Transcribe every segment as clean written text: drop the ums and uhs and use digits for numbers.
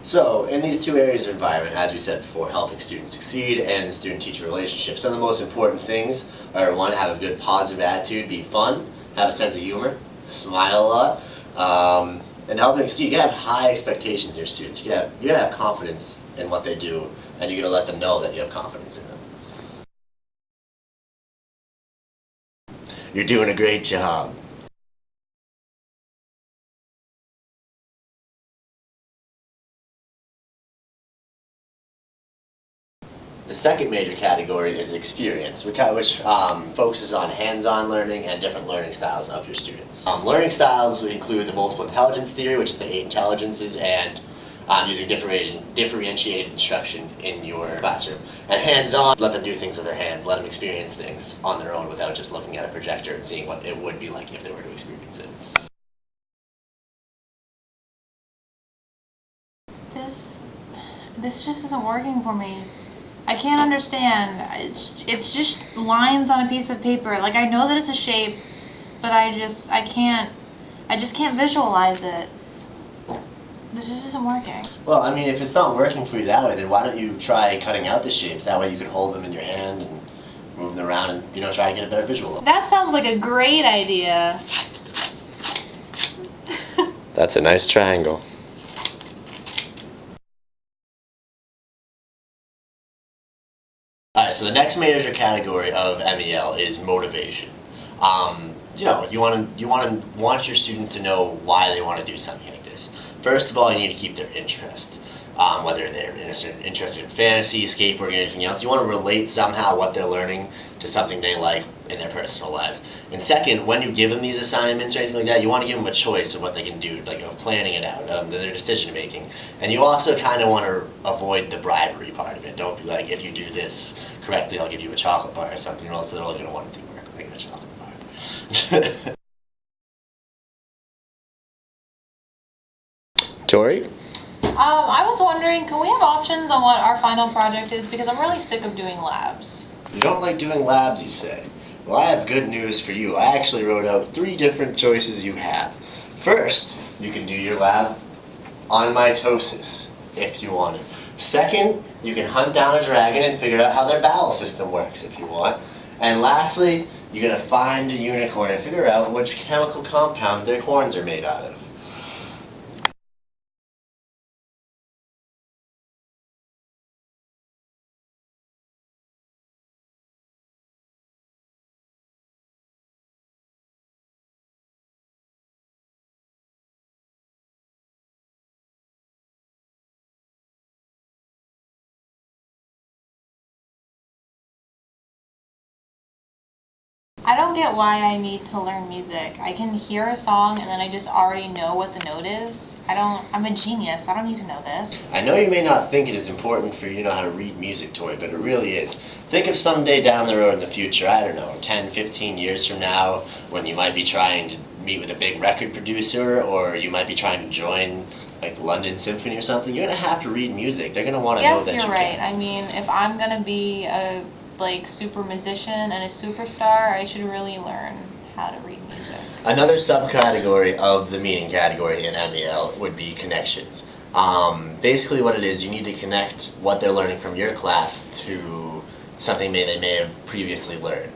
So, in these two areas of environment, as we said before, helping students succeed and student-teacher relationships, some of the most important things are, one, have a good positive attitude, be fun, have a sense of humor, smile a lot, and helping students, you gotta have high expectations in your students. You gotta have confidence in what they do, and you gotta let them know that you have confidence in them. You're doing a great job. The second major category is experience, which focuses on hands-on learning and different learning styles of your students. Learning styles include the multiple intelligence theory, which is the 8 intelligences, and using differentiated instruction in your classroom. And hands-on, let them do things with their hands, let them experience things on their own without just looking at a projector and seeing what it would be like if they were to experience it. This just isn't working for me. I can't understand. It's just lines on a piece of paper. Like, I know that it's a shape, but I just can't visualize it. This just isn't working. Well, I mean, if it's not working for you that way, then why don't you try cutting out the shapes? That way you could hold them in your hand and move them around and, try to get a better visual of them. That sounds like a great idea. That's a nice triangle. Alright, so the next major category of MEL is motivation. You want your students to know why they want to do something like this. First of all, you need to keep their interest. Whether they're interested in fantasy, skateboarding, or anything else, you want to relate somehow what they're learning to something they like in their personal lives. And second, when you give them these assignments or anything like that, you want to give them a choice of what they can do, like of planning it out, their decision making. And you also kind of want to avoid the bribery part of it. Don't be like, if you do this correctly, I'll give you a chocolate bar or something, or else they're only going to want to do work like a chocolate bar. Tori? I was wondering, can we have options on what our final project is? Because I'm really sick of doing labs. You don't like doing labs, you say? Well, I have good news for you. I actually wrote out 3 different choices you have. First, you can do your lab on mitosis, if you wanted. Second, you can hunt down a dragon and figure out how their bowel system works, if you want. And lastly, you're going to find a unicorn and figure out which chemical compound their horns are made out of. I don't get why I need to learn music. I can hear a song and then I just already know what the note is. I'm a genius. I don't need to know this. I know you may not think it is important for you to know how to read music, Tori, but it really is. Think of someday down the road in the future, I don't know, 10, 15 years from now, when you might be trying to meet with a big record producer, or you might be trying to join like the London Symphony or something. You're going to have to read music. They're going to want to know that you can. Yes, you're right. I mean, if I'm going to be a super musician and a superstar, I should really learn how to read music. Another subcategory of the meaning category in MEL would be connections. Basically what it is, you need to connect what they're learning from your class to something they may have previously learned.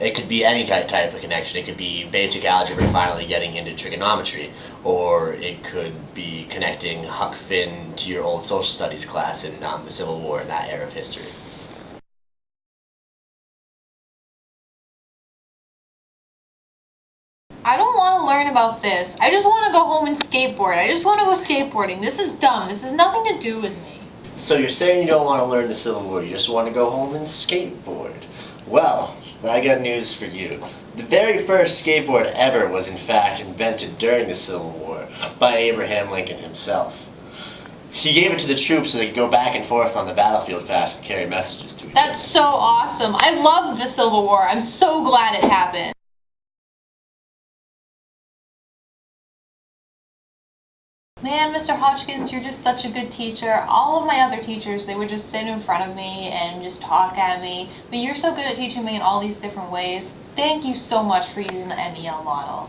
It could be any type of connection. It could be basic algebra finally getting into trigonometry, or it could be connecting Huck Finn to your old social studies class in the Civil War and that era of history. I don't want to learn about this. I just want to go home and skateboard. I just want to go skateboarding. This is dumb. This has nothing to do with me. So you're saying you don't want to learn the Civil War, you just want to go home and skateboard. Well, I got news for you. The very first skateboard ever was in fact invented during the Civil War by Abraham Lincoln himself. He gave it to the troops so they could go back and forth on the battlefield fast and carry messages to each other. That's so awesome. I love the Civil War. I'm so glad it happened. Man, Mr. Hodgkins, you're just such a good teacher. All of my other teachers, they would just sit in front of me and just talk at me. But you're so good at teaching me in all these different ways. Thank you so much for using the MEL model.